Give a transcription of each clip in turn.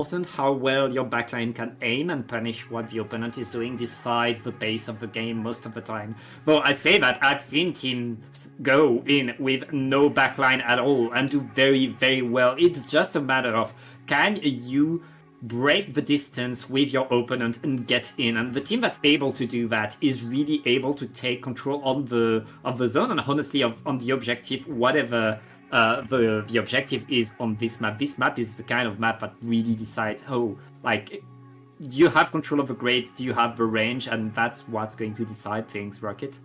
important how well your backline can aim and punish what the opponent is doing decides the pace of the game most of the time. Well, I say that I've seen teams go in with no backline at all and do very, very well. It's just a matter of, can you break the distance with your opponent and get in? And the team that's able to do that is really able to take control of the zone and honestly on the objective, whatever the objective is on this map. This map is the kind of map that really decides, do you have control of the grades, do you have the range, and that's what's going to decide things, Rocket.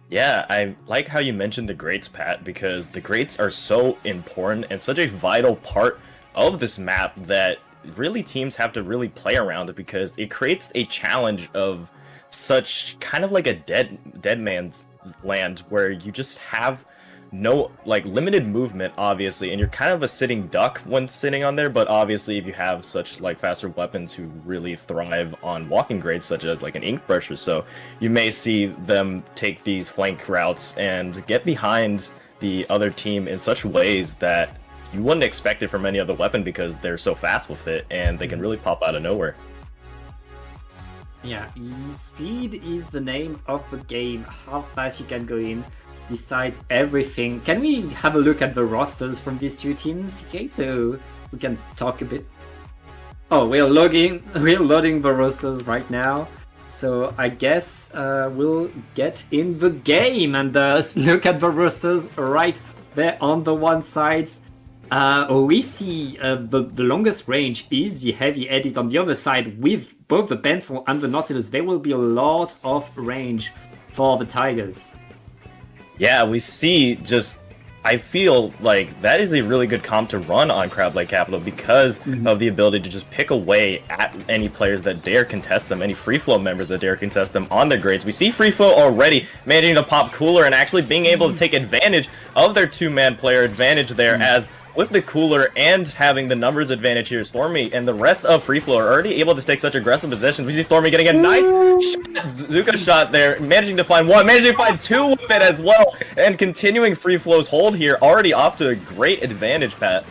Yeah, I like how you mentioned the grades, Pat, because the grades are so important and such a vital part of this map that really teams have to really play around it, because it creates a challenge of such kind of like a dead man's land where you just have no limited movement, obviously, and you're kind of a sitting duck when sitting on there. But obviously if you have such faster weapons who really thrive on walking grades, such as an ink brush or so, you may see them take these flank routes and get behind the other team in such ways that you wouldn't expect it from any other weapon, because they're so fast with it and they can really pop out of nowhere. Yeah, speed is the name of the game. How fast you can go in decides everything. Can we have a look at the rosters from these two teams? Okay, so we can talk a bit. Oh, we're loading the rosters right now. So I guess we'll get in the game and look at the rosters right there on the one side. We see the longest range is the Heavy Edit on the other side with both the Pencil and the Nautilus. There will be a lot of range for the Tigers. Yeah, we see I feel like that is a really good comp to run on Crab Lake Capital because of the ability to just pick away at any players that dare contest them, any FreeFlow members that dare contest them on their grades. We see FreeFlow already managing to pop Cooler and actually being able to take advantage of their two-man player advantage there, as with the Cooler and having the numbers advantage here, Stormy and the rest of FreeFlow are already able to take such aggressive positions. We see Stormy getting a nice Zuka shot there, managing to find one, managing to find two with it as well, and continuing FreeFlow's hold here, already off to a great advantage, Pat.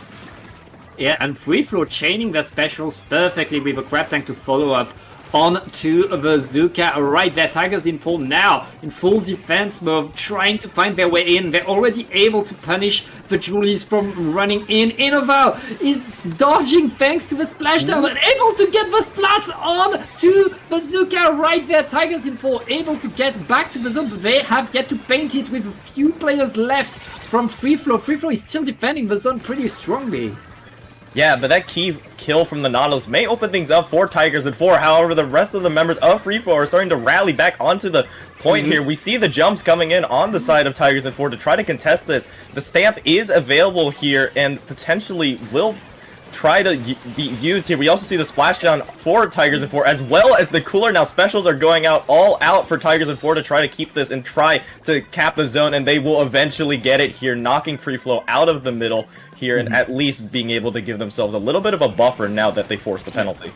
Yeah, and FreeFlow chaining their specials perfectly with a Crab Tank to follow up on to the Zuka right there. Tigers in full now, in full defense mode, trying to find their way in. They're already able to punish the Julies from running in. Innoval is dodging thanks to the splashdown and able to get the splat on to the Zuka right there. Tigers in full, able to get back to the zone, but they have yet to paint it with a few players left from FreeFlow. FreeFlow is still defending the zone pretty strongly. Yeah, but that key kill from the Nautilus may open things up for Tigers in 4. However, the rest of the members of FreeFlow are starting to rally back onto the point here. We see the jumps coming in on the side of Tigers in 4 to try to contest this. The stamp is available here and potentially will try to be used here. We also see the splashdown for Tigers in 4, as well as the Cooler. Now specials are going out all out for Tigers in 4 to try to keep this and try to cap the zone, and they will eventually get it here, knocking FreeFlow out of the middle here and at least being able to give themselves a little bit of a buffer now that they forced the penalty.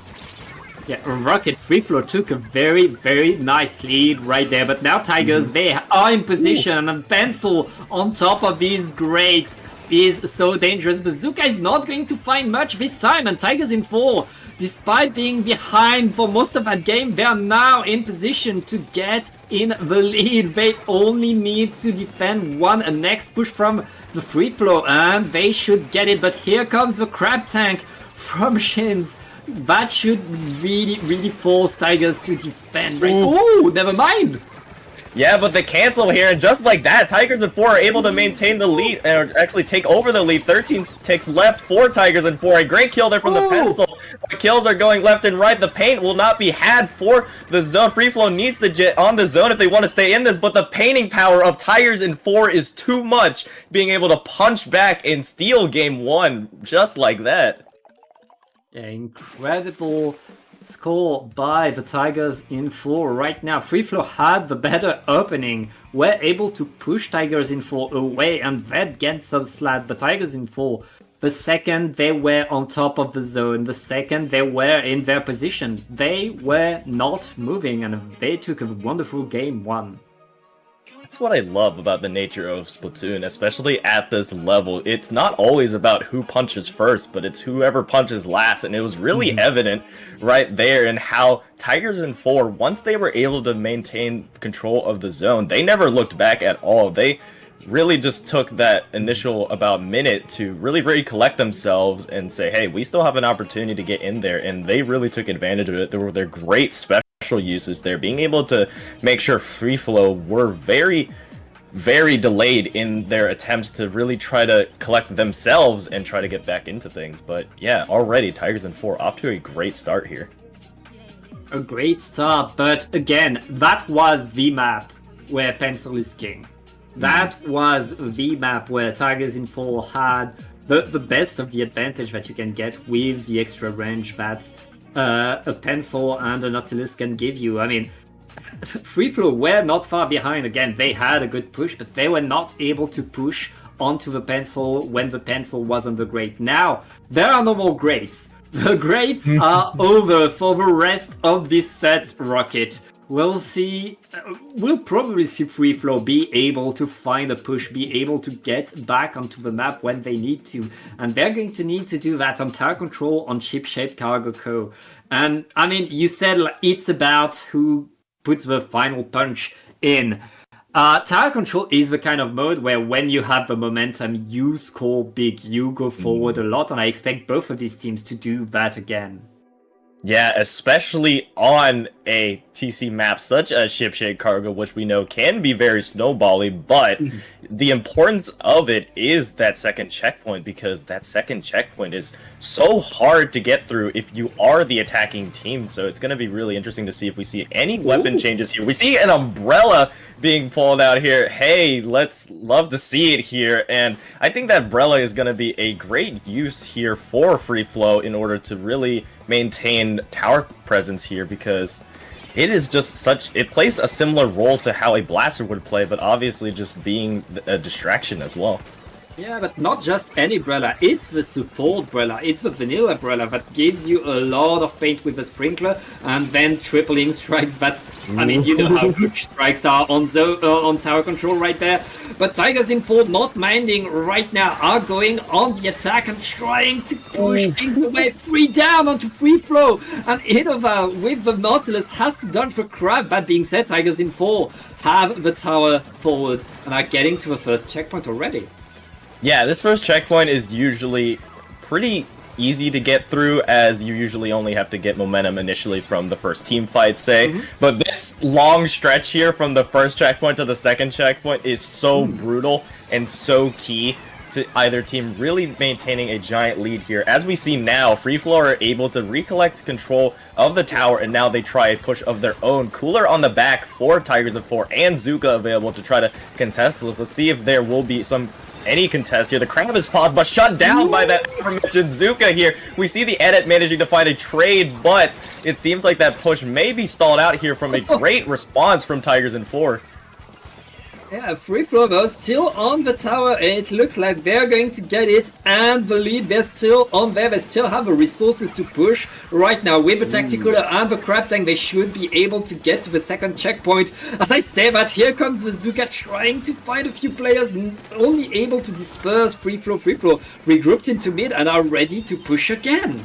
Yeah, Rocket FreeFlow took a very, very nice lead right there, but now Tigers, they are in position, and Pencil on top of these grades is so dangerous. Bazooka is not going to find much this time, and Tigers in 4, despite being behind for most of that game, they are now in position to get in the lead. They only need to defend one next push from the FreeFlow, and they should get it. But here comes the Crab Tank from Shins. That should really, really force Tigers to defend. Right? Oh, never mind. Yeah, but the cancel here, and just like that, Tigers in 4 are able to maintain the lead, and actually take over the lead. 13 ticks left for Tigers in 4. A great kill there from the Pencil. The kills are going left and right. The paint will not be had for the zone. FreeFlow needs to get on the zone if they want to stay in this, but the painting power of Tigers in 4 is too much, being able to punch back and steal game 1 just like that. Yeah, incredible score by the Tigers in 4 right now. FreeFlow had the better opening, were able to push Tigers in 4 away and then get some slat. The Tigers in 4, the second they were on top of the zone, the second they were in their position, they were not moving, and they took a wonderful game 1. That's what I love about the nature of Splatoon, especially at this level. It's not always about who punches first, but it's whoever punches last, and it was really evident right there in how Tigers in 4, once they were able to maintain control of the zone, they never looked back at all. They really just took that initial about minute to really recollect themselves and say, hey, we still have an opportunity to get in there, and they really took advantage of it. There were their great special usage there, being able to make sure FreeFlow were very, very delayed in their attempts to really try to collect themselves and try to get back into things. But yeah, already Tigers in 4 off to a great start here. A great start, but again, that was the map where Pencil is king. That was the map where Tigers in 4 had the best of the advantage that you can get with the extra range that a Pencil and a Nautilus can give you. I mean, FreeFlow were not far behind. Again, they had a good push, but they were not able to push onto the Pencil when the Pencil was on the Great. Now, there are no more Greats. The Greats are over for the rest of this set, Rocket. We'll see, we'll probably see FreeFlow be able to find a push, be able to get back onto the map when they need to. And they're going to need to do that on Tower Control, on Ship-Shaped Cargo Co. And, I mean, you said it's about who puts the final punch in. Tower Control is the kind of mode where when you have the momentum, you score big, you go forward a lot, and I expect both of these teams to do that again. Yeah, especially on a TC map such as Ship-Shaped Cargo, which we know can be very snowbally, but the importance of it is that second checkpoint, because that second checkpoint is so hard to get through if you are the attacking team. So it's going to be really interesting to see if we see any weapon changes here. We see an umbrella being pulled out here. Hey, let's love to see it here. And I think that umbrella is going to be a great use here for FreeFlow in order to really maintain tower presence here, because it is just such, it plays a similar role to how a blaster would play, but obviously just being a distraction as well. Yeah, but not just any umbrella, it's the support umbrella, it's the vanilla umbrella that gives you a lot of paint with the sprinkler, and then tripling strikes that, I mean, you know how good strikes are on Tower Control right there. But Tigers in 4, not minding right now, are going on the attack and trying to push things away. 3 down onto FreeFlow, and Idova with the Nautilus has to dodge the crab. That being said, Tigers in 4 have the tower forward and are getting to the first checkpoint already. Yeah, this first checkpoint is usually pretty easy to get through, as you usually only have to get momentum initially from the first team fight, say. But this long stretch here from the first checkpoint to the second checkpoint is so brutal and so key to either team really maintaining a giant lead here. As we see now, FreeFlow are able to recollect control of the tower, and now they try a push of their own. Cooler on the back for Tigers of 4 and Zuka available to try to contest this. Let's see if there will be any contest here. The crab is paused, but shut down by that aforementioned Zuka here. We see the edit managing to find a trade, but it seems like that push may be stalled out here from a great response from Tigers in 4. Yeah, FreeFlow though still on the tower, and it looks like they're going to get it, and the lead, they're still on there. They still have the resources to push right now with the tactical and the crab tank. They should be able to get to the second checkpoint. As I say that, here comes the Zuka trying to find a few players, only able to disperse FreeFlow. FreeFlow regrouped into mid and are ready to push again.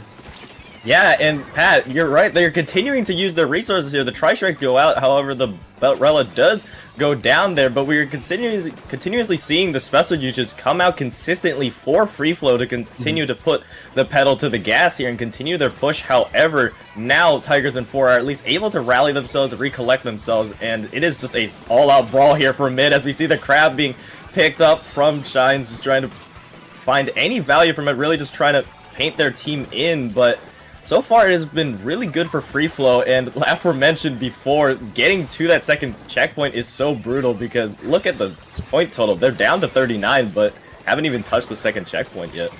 Yeah, and Pat, you're right. They're continuing to use their resources here. The Tri-Strike go out, however, the Beltrella does go down there, but we're continuously seeing the special usage come out consistently for FreeFlow to continue to put the pedal to the gas here and continue their push. However, now Tigers in 4 are at least able to rally themselves, recollect themselves, and it is just a all-out brawl here for mid, as we see the crab being picked up from Shines, just trying to find any value from it, really just trying to paint their team in, but so far, it has been really good for FreeFlow, and aforementioned before, getting to that second checkpoint is so brutal, because look at the point total. They're down to 39, but haven't even touched the second checkpoint yet.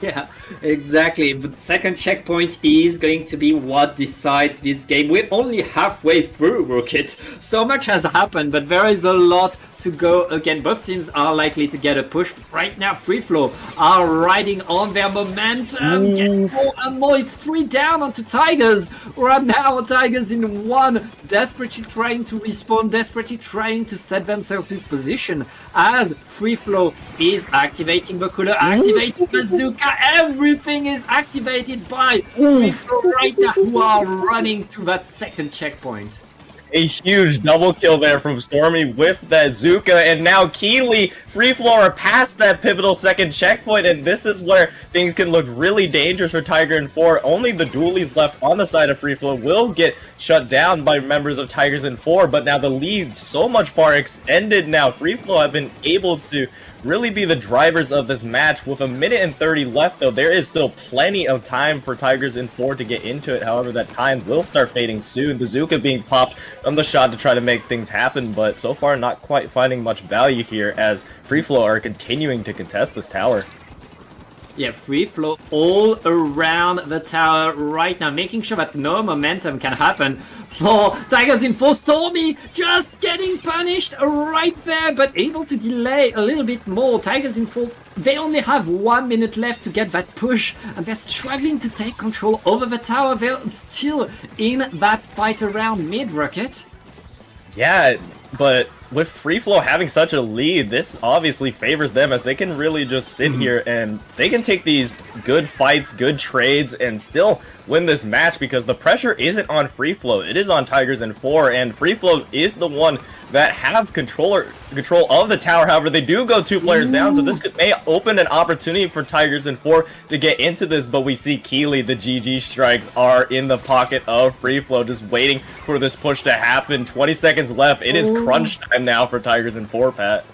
Yeah, exactly. But second checkpoint is going to be what decides this game. We're only halfway through, Rocket. So much has happened, but there is a lot to go again. Both teams are likely to get a push. Right now, FreeFlow are riding on their momentum. Get more and more. It's 3 down onto Tigers. Right now, Tigers in 1, desperately trying to respawn, desperately trying to set themselves in position as FreeFlow is activating the cooler, activating Bazooka. Everything is activated by FreeFlow right now, who are running to that second checkpoint. A huge double kill there from Stormy with that Zuka, and now Keeley, FreeFlow are past that pivotal second checkpoint, and this is where things can look really dangerous for Tiger and 4. Only the dualies left on the side of FreeFlow will get shut down by members of Tigers and 4, but now the lead so much far extended now. FreeFlow have been able to really be the drivers of this match. With 1:30 left, though, there is still plenty of time for Tigers in 4 to get into it. However, that time will start fading soon. The Zuka being popped on the shot to try to make things happen, but so far not quite finding much value here as FreeFlow are continuing to contest this tower. Yeah, FreeFlow all around the tower right now, making sure that no momentum can happen for Tigers in 4. Stormy just getting punished right there, but able to delay a little bit more. Tigers in 4, they only have 1 minute left to get that push, and they're struggling to take control over the tower. They're still in that fight around mid, Rocket. Yeah, but with FreeFlow having such a lead, this obviously favors them as they can really just sit here and they can take these good fights, good trades, and still win this match because the pressure isn't on FreeFlow. It is on Tigers and 4, and FreeFlow is the one that have control of the tower. However, they do go 2 players down, so this may open an opportunity for Tigers and 4 to get into this, but we see Keeley, the GG strikes are in the pocket of FreeFlow, just waiting for this push to happen. 20 seconds left. It is crunch time now for Tigers and 4, Pat.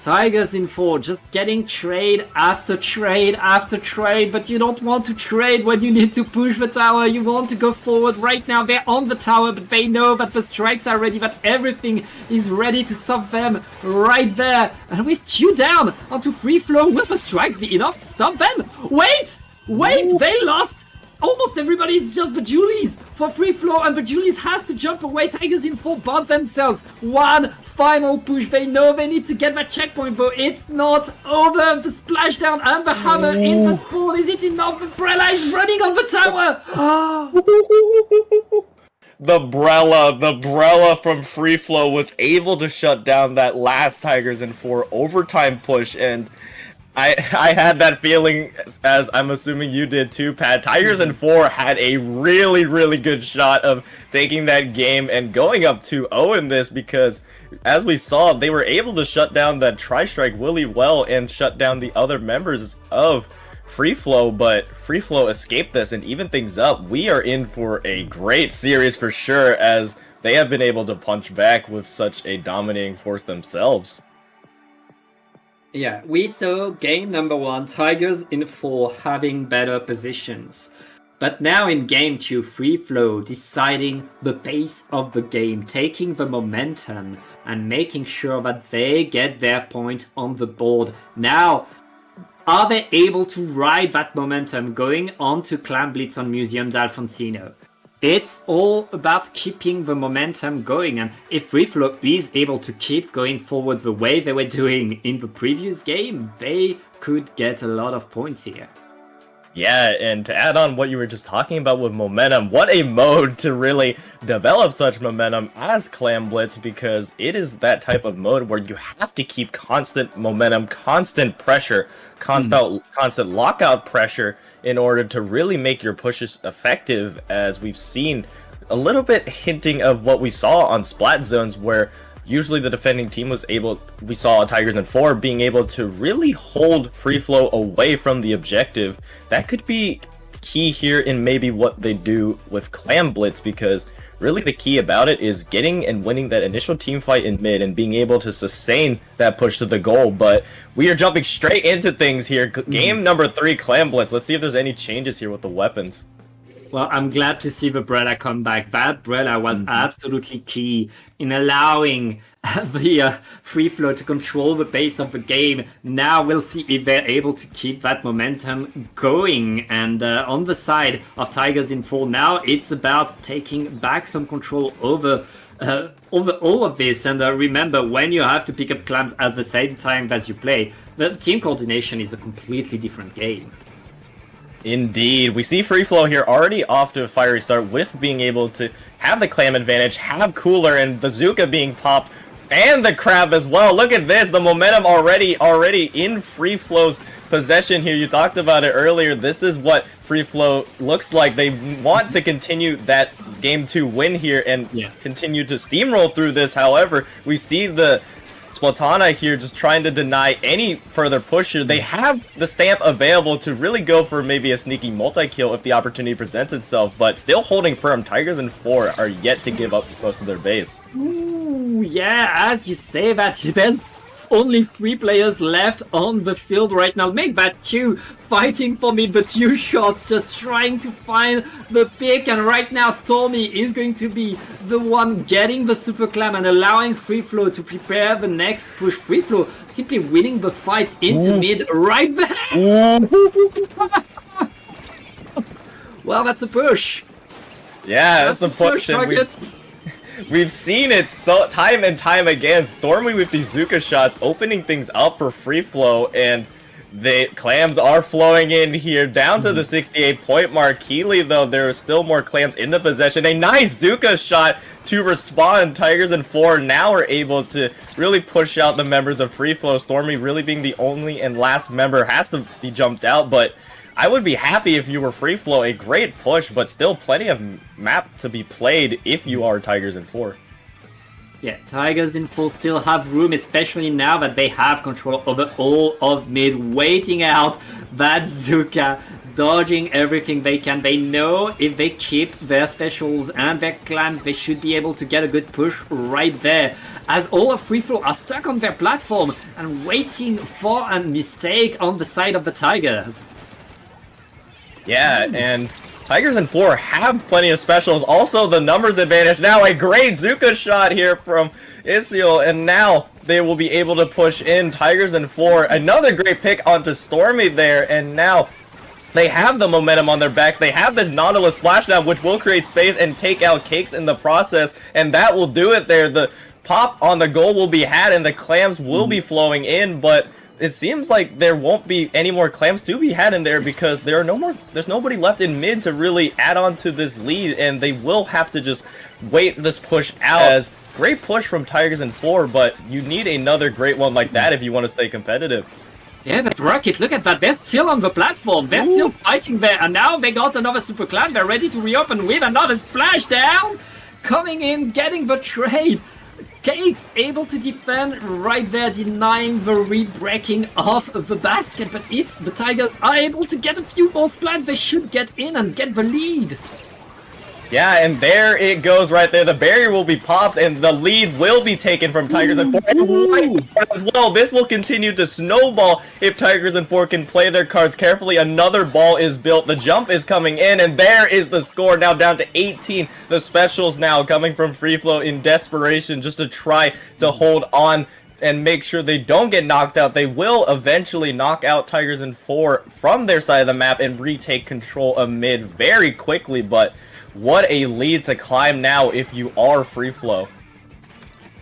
Tigers in 4 just getting trade after trade after trade, but you don't want to trade when you need to push the tower. You want to go forward. Right now they're on the tower, but they know that the strikes are ready, that everything is ready to stop them right there. And with 2 down onto FreeFlow, will the strikes be enough to stop them? Wait! They lost! Almost everybody, it's just the Julies for FreeFlow, and the Julies has to jump away. Tigers in 4 bought themselves 1 final push. They know they need to get that checkpoint, but it's not over. The splashdown and the hammer in the spawn. Is it enough? Umbrella is running on the tower. The Brella from FreeFlow was able to shut down that last Tigers in 4 overtime push, and I had that feeling, as I'm assuming you did too, Pat. Tigers in 4 had a really, really good shot of taking that game and going up 2-0 in this because, as we saw, they were able to shut down that tri-strike really well and shut down the other members of FreeFlow, but FreeFlow escaped this and even things up. We are in for a great series for sure, as they have been able to punch back with such a dominating force themselves. Yeah, we saw game number 1, Tigers in 4 having better positions. But now in game 2, FreeFlow deciding the pace of the game, taking the momentum and making sure that they get their point on the board. Now, are they able to ride that momentum going on to Clan Blitz on Museum d'Alfonsino? It's all about keeping the momentum going, and if FreeFlow is able to keep going forward the way they were doing in the previous game, they could get a lot of points here. Yeah, and to add on what you were just talking about with momentum, what a mode to really develop such momentum as Clan Blitz, because it is that type of mode where you have to keep constant momentum, constant pressure, constant lockout pressure in order to really make your pushes effective, as we've seen a little bit hinting of what we saw on Splat Zones, where usually the defending team was able, we saw Tigers in 4 being able to really hold FreeFlow away from the objective. That could be key here in maybe what they do with Clan Blitz, because really the key about it is getting and winning that initial team fight in mid and being able to sustain that push to the goal. But we are jumping straight into things here. Game number 3, Clan Blitz. Let's see if there's any changes here with the weapons. Well, I'm glad to see the Brella come back. That Brella was absolutely key in allowing the FreeFlow to control the pace of the game. Now we'll see if they're able to keep that momentum going. And on the side of Tigers in 4, now it's about taking back some control over over all of this. And remember, when you have to pick up clams at the same time as you play, the team coordination is a completely different game. Indeed. We see FreeFlow here already off to a fiery start with being able to have the clam advantage, have Cooler and Bazooka being popped, and the crab as well. Look at this, the momentum already in FreeFlow's possession here. You talked about it earlier. This is what FreeFlow looks like. They want to continue that game 2 win here and continue to steamroll through this. However, we see the Splatoon here just trying to deny any further push here. They have the stamp available to really go for maybe a sneaky multi-kill if the opportunity presents itself, but still holding firm. Tigers and 4 are yet to give up most of their base. Ooh, yeah, as you say that, there's only 3 players left on the field right now. Make that 2 fighting for me, the 2 shots, just trying to find the pick. And right now, Stormy is going to be the one getting the Super Clam and allowing FreeFlow to prepare the next push. FreeFlow simply winning the fights into mid right there. Well, that's a push. Yeah, that's a push. And we've seen it so time and time again. Stormy with these Zuka shots opening things up for FreeFlow, and the clams are flowing in here down to the 68 point mark. Keeley, though, there are still more clams in the possession. A nice Zuka shot to respond. Tigers and 4 now are able to really push out the members of FreeFlow. Stormy really being the only and last member has to be jumped out, but I would be happy if you were FreeFlow. A great push, but still plenty of map to be played if you are Tigers in 4. Yeah, Tigers in 4 still have room, especially now that they have control over all of mid, waiting out that Zuka, dodging everything they can. They know if they keep their specials and their clams, they should be able to get a good push right there. As all of FreeFlow are stuck on their platform and waiting for a mistake on the side of the Tigers. Yeah, and Tigers and 4 have plenty of specials. Also, the numbers advantage. Now, a great Zuka shot here from Isiel, and now they will be able to push in. Tigers and 4. Another great pick onto Stormy there, and now they have the momentum on their backs. They have this Nautilus splashdown, which will create space and take out Cakes in the process, and that will do it there. The pop on the goal will be had, and the clams will be flowing in, but it seems like there won't be any more clams to be had in there because there's nobody left in mid to really add on to this lead, and they will have to just wait this push out. As great push from Tigers and 4, but you need another great one like that if you want to stay competitive. Yeah, but Rocket, look at that. They're still on the platform. They're still fighting there, and now they got another Super Clan. They're ready to reopen with another splashdown. Coming in, getting the trade. Cakes able to defend right there, denying the re-breaking of the basket. But if the Tigers are able to get a few more splats, they should get in and get the lead. Yeah, and there it goes right there. The barrier will be popped, and the lead will be taken from Tigers and 4. And as well, this will continue to snowball if Tigers and 4 can play their cards carefully. Another ball is built. The jump is coming in, and there is the score, now down to 18. The specials now coming from FreeFlow in desperation just to try to hold on and make sure they don't get knocked out. They will eventually knock out Tigers and 4 from their side of the map and retake control of mid very quickly, but what a lead to climb now if you are FreeFlow.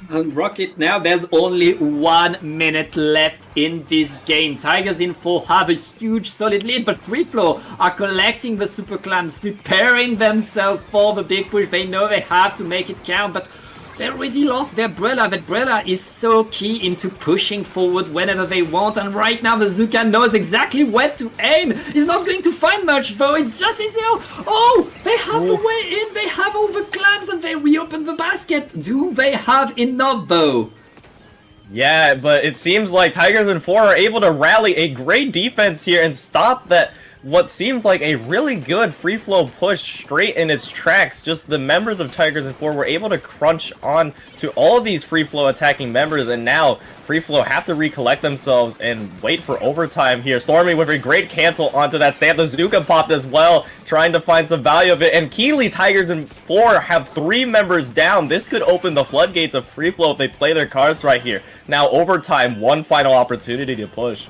And Rocket, now there's only 1 minute left in this game. Tigers in 4 have a huge solid lead, but FreeFlow are collecting the Super Clams, preparing themselves for the big push. They know they have to make it count, but they already lost their Brella. The Brella is so key into pushing forward whenever they want, and right now the Zuka knows exactly where to aim. He's not going to find much, though. It's just Isiel. Oh, they have the way in. They have all the clams, and they reopen the basket. Do they have enough, though? Yeah, but it seems like Tigers and 4 are able to rally a great defense here and stop that what seemed like a really good FreeFlow push straight in its tracks. Just the members of Tigers and 4 were able to crunch on to all these FreeFlow attacking members, and now FreeFlow have to recollect themselves and wait for overtime here. Stormy with a great cancel onto that stamp. The Zuka popped as well, trying to find some value of it, and Keeley, Tigers and 4 have 3 members down. This could open the floodgates of FreeFlow if they play their cards right here. Now overtime, one final opportunity to push.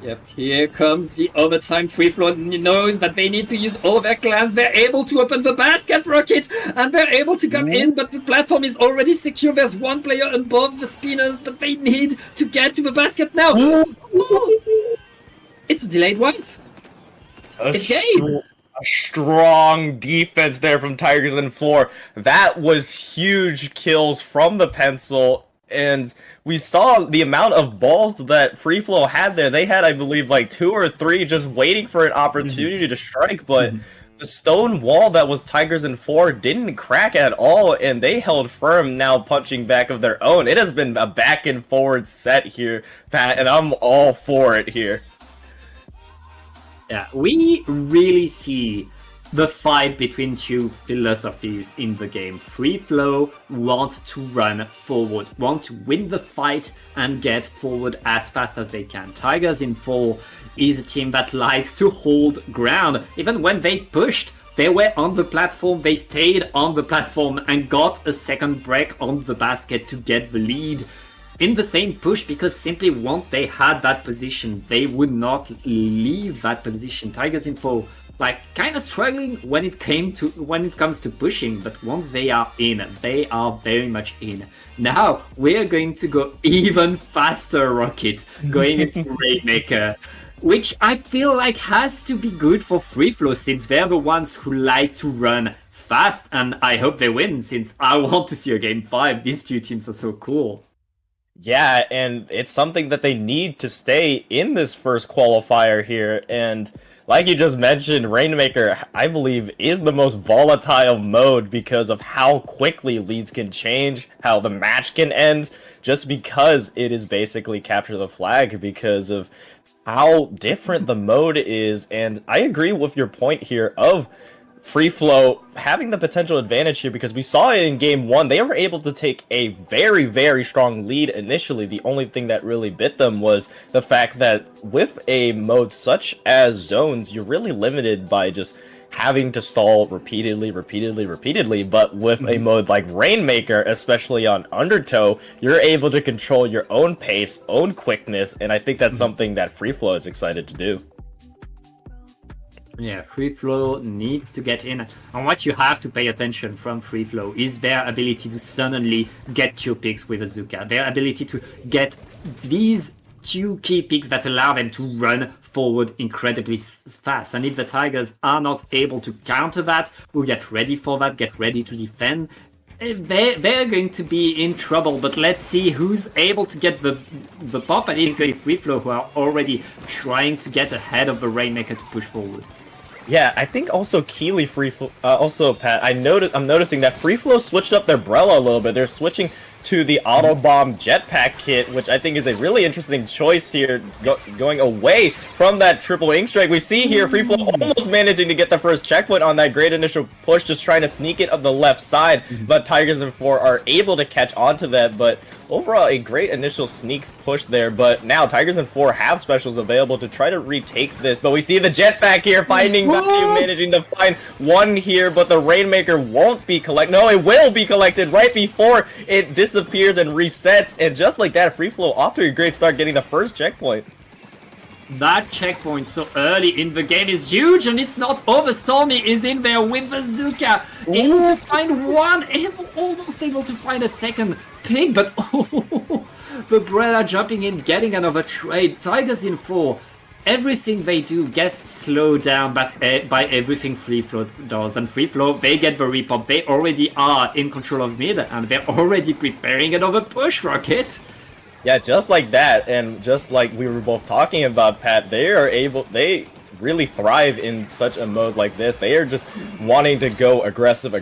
Yep, here comes the overtime. FreeFlow knows that they need to use all their clans. They're able to open the basket, Rocket, and they're able to come in, but the platform is already secure. There's one player above the spinners, but they need to get to the basket now. It's a delayed wipe. It's game. A strong defense there from Tigers in 4. That was huge kills from the pencil. And we saw the amount of balls that FreeFlow had there. They had, I believe, like 2 or 3 just waiting for an opportunity to strike. But the stone wall that was Tigers in 4 didn't crack at all. And they held firm, now punching back of their own. It has been a back and forward set here, Pat. And I'm all for it here. Yeah, we really see the fight between two philosophies in the game. FreeFlow want to run forward, want to win the fight and get forward as fast as they can. Tigers in 4 is a team that likes to hold ground. Even when they pushed, they were on the platform, they stayed on the platform and got a second break on the basket to get the lead in the same push, because simply once they had that position, they would not leave that position. Tigers in 4, like, kind of struggling when it comes to pushing, but once they are in, they are very much in. Now we're going to go even faster, Rocket, going into Rainmaker, which I feel like has to be good for FreeFlow, since they're the ones who like to run fast, and I hope they win, since I want to see a game 5. These two teams are so cool. Yeah, and it's something that they need to stay in this first qualifier here. And like you just mentioned, Rainmaker, I believe, is the most volatile mode because of how quickly leads can change, how the match can end, just because it is basically capture the flag, because of how different the mode is. And I agree with your point here of FreeFlow having the potential advantage here, because we saw it in game 1. They were able to take a very, very strong lead initially. The only thing that really bit them was the fact that with a mode such as zones, you're really limited by just having to stall repeatedly. But with a mode like Rainmaker, especially on Undertow, you're able to control your own pace, own quickness, and I think that's something that FreeFlow is excited to do. Yeah, FreeFlow needs to get in. And what you have to pay attention from FreeFlow is their ability to suddenly get 2 picks with Azuka. Their ability to get these 2 key picks that allow them to run forward incredibly fast. And if the Tigers are not able to counter that, we'll get ready for that, get ready to defend. They're going to be in trouble, but let's see who's able to get the pop. And it's going to be FreeFlow, who are already trying to get ahead of the Rainmaker to push forward. Yeah, I think also Keeley FreeFlow, also Pat, I'm noticing that FreeFlow switched up their Brella a little bit. They're switching to the Autobomb Jetpack kit, which I think is a really interesting choice here, going away from that triple ink strike. We see here FreeFlow almost managing to get the first checkpoint on that great initial push, just trying to sneak it up the left side, but Tigers in 4 are able to catch onto that. But overall, a great initial sneak push there, but now Tigers in 4 have specials available to try to retake this. But we see the Jetpack here finding value, managing to find one here, but the Rainmaker won't be collected. No, it will be collected right before it disappears and resets, and just like that, FreeFlow off to a great start, getting the first checkpoint. That checkpoint so early in the game is huge, and it's not over. Stormy is in there with Bazooka, able to find one, almost able to find a second pick, but the Brella jumping in, getting another trade. Tigers in 4, everything they do gets slowed down by everything FreeFlow does, and FreeFlow, they get the repop. They already are in control of mid, and they're already preparing another push, Rocket. Yeah, just like that, and just like we were both talking about, Pat, they really thrive in such a mode like this. They are just wanting to go aggressive,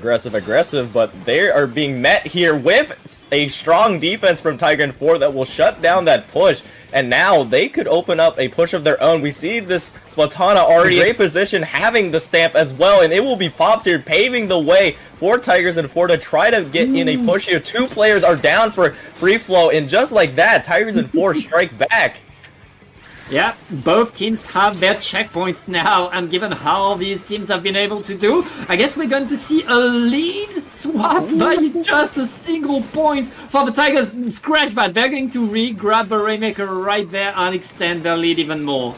but they are being met here with a strong defense from Tiger in 4 that will shut down that push. And now they could open up a push of their own. We see this Splatoon already in great position, having the stamp as well, and it will be popped here, paving the way for Tigers in 4 to try to get in a push here. 2 players are down for FreeFlow, and just like that, Tigers in 4 strike back. Yeah, both teams have their checkpoints now, and given how these teams have been able to do, I guess we're going to see a lead swap by just a single point for the Tigers. Scratch that, they're going to re-grab the Rainmaker right there and extend their lead even more.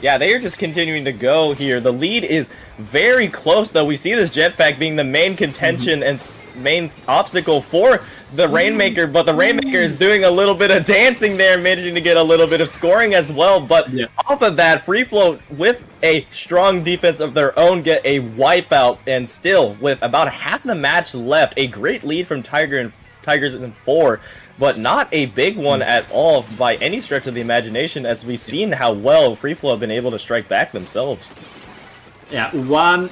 Yeah, they are just continuing to go here. The lead is very close, though. We see this jetpack being the main contention and main obstacle for the Rainmaker, but the Rainmaker is doing a little bit of dancing there, managing to get a little bit of scoring as well. But off of that, FreeFlow, with a strong defense of their own, get a wipeout, and still, with about half the match left, a great lead from Tigers in 4. But not a big one at all by any stretch of the imagination, as we've seen how well FreeFlow have been able to strike back themselves. Yeah,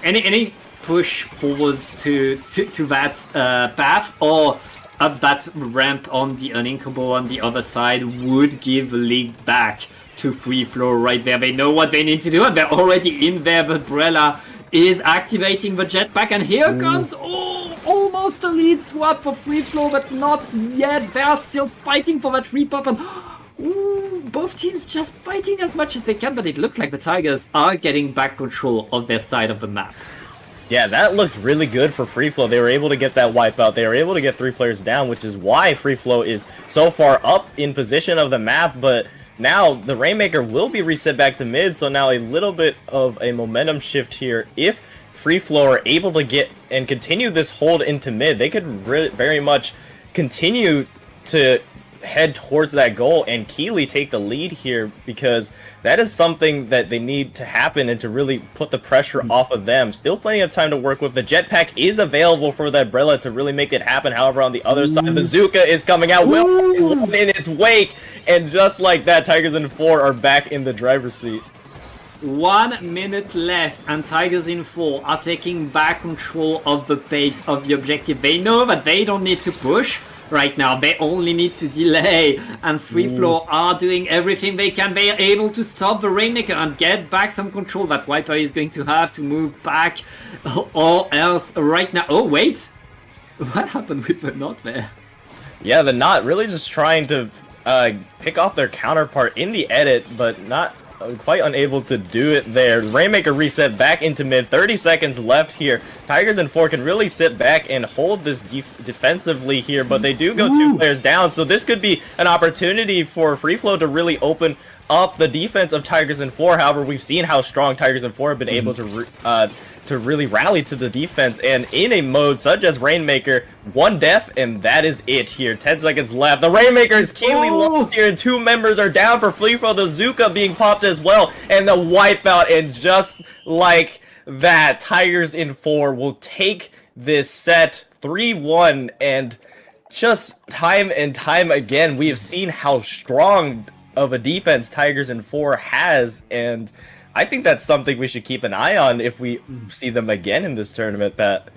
any push forwards to that path or up that ramp on the Uninkable on the other side would give the lead back to FreeFlow right there. They know what they need to do, and they're already in there. But Brella is activating the jetpack, and here comes almost a lead swap for FreeFlow, but not yet. They are still fighting for that repop, and both teams just fighting as much as they can, but it looks like the Tigers are getting back control of their side of the map. Yeah, that looked really good for FreeFlow. They were able to get that wipeout. They were able to get 3 players down, which is why FreeFlow is so far up in position of the map, but now the Rainmaker will be reset back to mid, so now a little bit of a momentum shift here. If FreeFlow are able to get and continue this hold into mid, they could very much continue to head towards that goal and Keeley take the lead here, because that is something that they need to happen and to really put the pressure off of them. Still plenty of time to work with. The jetpack is available for that Brella to really make it happen. However, on the other side, the Bazooka is coming out in its wake, and just like that, Tigers in 4 are back in the driver's seat. 1 minute left, and Tigers in 4 are taking back control of the pace of the objective. They know that they don't need to push right now, they only need to delay, and FreeFlow are doing everything they can. They are able to stop the Rainmaker and get back some control. That Wiper is going to have to move back, or else right now. Oh wait, what happened with the knot there? Yeah, the knot really just trying to pick off their counterpart in the edit, but not quite unable to do it there. Rainmaker reset back into mid. 30 seconds left here. Tigers in 4 can really sit back and hold this defensively here, but they do go 2 players down, so this could be an opportunity for FreeFlow to really open up the defense of Tigers in 4. However, we've seen how strong Tigers in 4 have been able to really rally to the defense, and in a mode such as Rainmaker, 1 death, and that is it here. 10 seconds left. The Rainmaker is keenly lost here, and 2 members are down for FreeFlow. The Zuka being popped as well, and the wipeout, and just like that, Tigers in 4 will take this set 3-1, and just time and time again, we have seen how strong of a defense Tigers in 4 has, and I think that's something we should keep an eye on if we see them again in this tournament, Pat.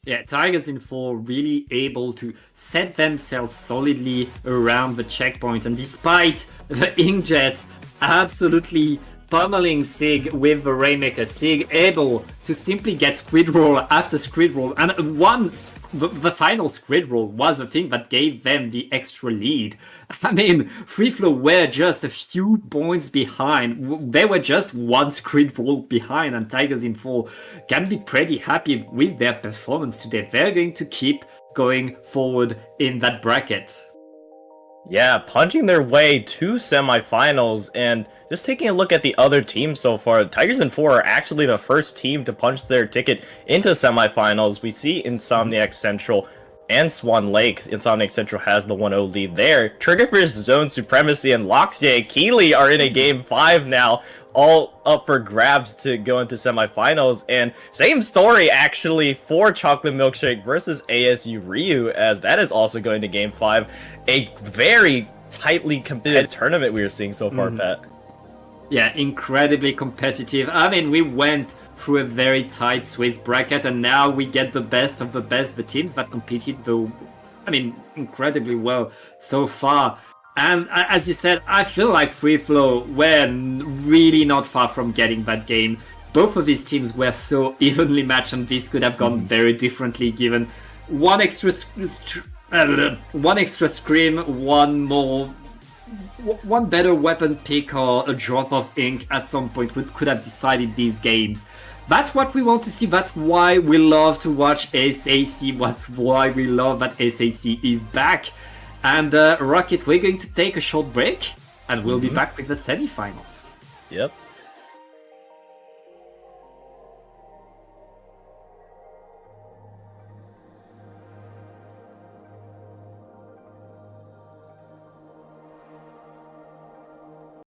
Yeah, Tigers in 4 really able to set themselves solidly around the checkpoint, and despite the Inkjet absolutely pummeling Sig with the Rainmaker, Sig able to simply get Squid Roll after Squid Roll, and once the final Squid Roll was the thing that gave them the extra lead. I mean, FreeFlow were just a few points behind. They were just 1 Squid Roll behind, and Tigers in 4 can be pretty happy with their performance today. They're going to keep going forward in that bracket. Yeah, punching their way to semifinals, and just taking a look at the other teams so far, Tigers in 4 are actually the first team to punch their ticket into semifinals. We see Insomniac Central and Swan Lake. Insomniac Central has the 1-0 lead there. Triggerfish, Zone Supremacy, and Loxia Keeley are in a game 5 now, all up for grabs to go into semifinals. And same story actually for Chocolate Milkshake versus ASU Ryu, as that is also going to game 5. A very tightly competitive tournament we are seeing so far, Pat. Yeah, incredibly competitive. I mean, we went through a very tight Swiss bracket, and now we get the best of the best. The teams that competed, incredibly well so far. And as you said, I feel like FreeFlow were really not far from getting that game. Both of these teams were so evenly matched, and this could have gone very differently given one extra scream, one more one better weapon pick or a drop of ink at some point could have decided these games. That's what we want to see. That's why we love to watch SAC. That's why we love that SAC is back. And Rocket, we're going to take a short break, and we'll be back with the semifinals. Yep.